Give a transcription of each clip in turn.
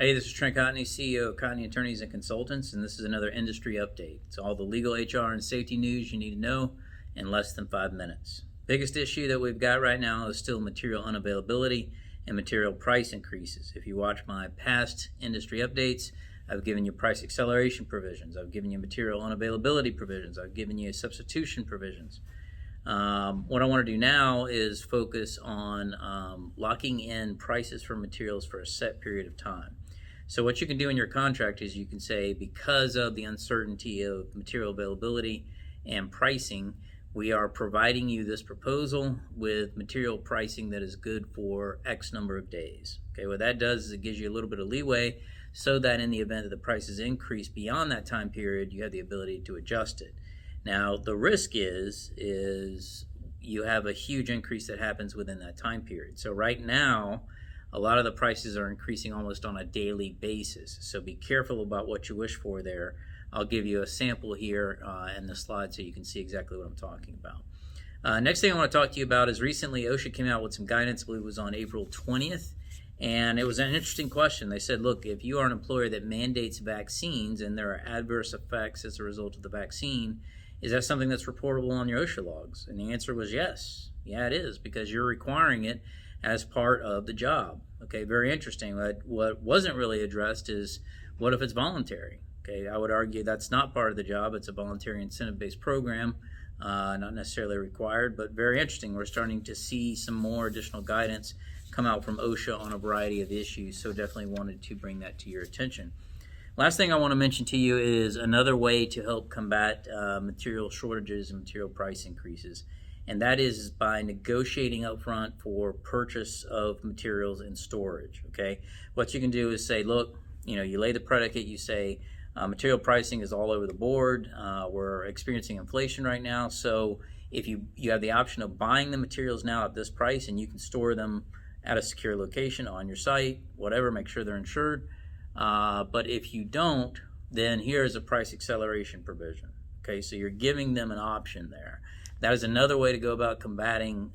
Hey, this is Trent Cotney, CEO of Cotney Attorneys and Consultants, and this is another industry update. It's all the legal, HR, and safety news you need to know in less than 5 minutes. Biggest issue that we've got right now is still material unavailability and material price increases. If you watch my past industry updates, I've given you price acceleration provisions, I've given you material unavailability provisions, I've given you substitution provisions. What I want to do now is focus on locking in prices for materials for a set period of time. So what you can do in your contract is you can say, because of the uncertainty of material availability and pricing, we are providing you this proposal with material pricing that is good for X number of days. Okay, what that does is it gives you a little bit of leeway so that in the event that the prices increase beyond that time period, you have the ability to adjust it. Now, the risk is you have a huge increase that happens within that time period. So right now, a lot of the prices are increasing almost on a daily basis. So be careful about what you wish for there. I'll give you a sample here in the slide so you can see exactly what I'm talking about. Next thing I want to talk to you about is recently OSHA came out with some guidance. I believe it was on April 20th. And it was an interesting question. They said, look, if you are an employer that mandates vaccines and there are adverse effects as a result of the vaccine, is that something that's reportable on your OSHA logs? And the answer was yes. Yeah, it is, because you're requiring it as part of the job. Okay, very interesting. What wasn't really addressed is, what if it's voluntary? Okay, I would argue that's not part of the job. It's a voluntary incentive-based program, not necessarily required, but very interesting. We're starting to see some more additional guidance come out from OSHA on a variety of issues, so definitely wanted to bring that to your attention. Last thing I want to mention to you is another way to help combat material shortages and material price increases, and that is by negotiating up front for purchase of materials and storage. Okay, what you can do is say, look, you lay the predicate, you say material pricing is all over the board, we're experiencing inflation right now, so if you have the option of buying the materials now at this price and you can store them at a secure location on your site, whatever, make sure they're insured. But if you don't, then here's a price acceleration provision. Okay, so you're giving them an option there. That is another way to go about combating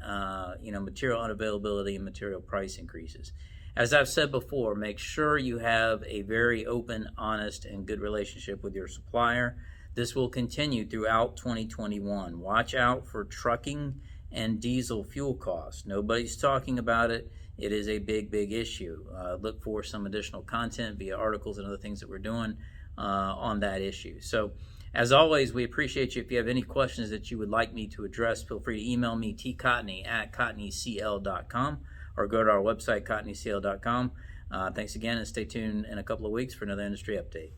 material unavailability and material price increases. As I've said before, make sure you have a very open, honest, and good relationship with your supplier. This will continue throughout 2021. Watch out for trucking and diesel fuel costs. Nobody's talking about it. It is a big, big issue. Look for some additional content via articles and other things that we're doing on that issue. So, as always, we appreciate you. If you have any questions that you would like me to address, feel free to email me, tcotney@cotneycl.com, or go to our website, cotneycl.com. Thanks again, and stay tuned in a couple of weeks for another industry update.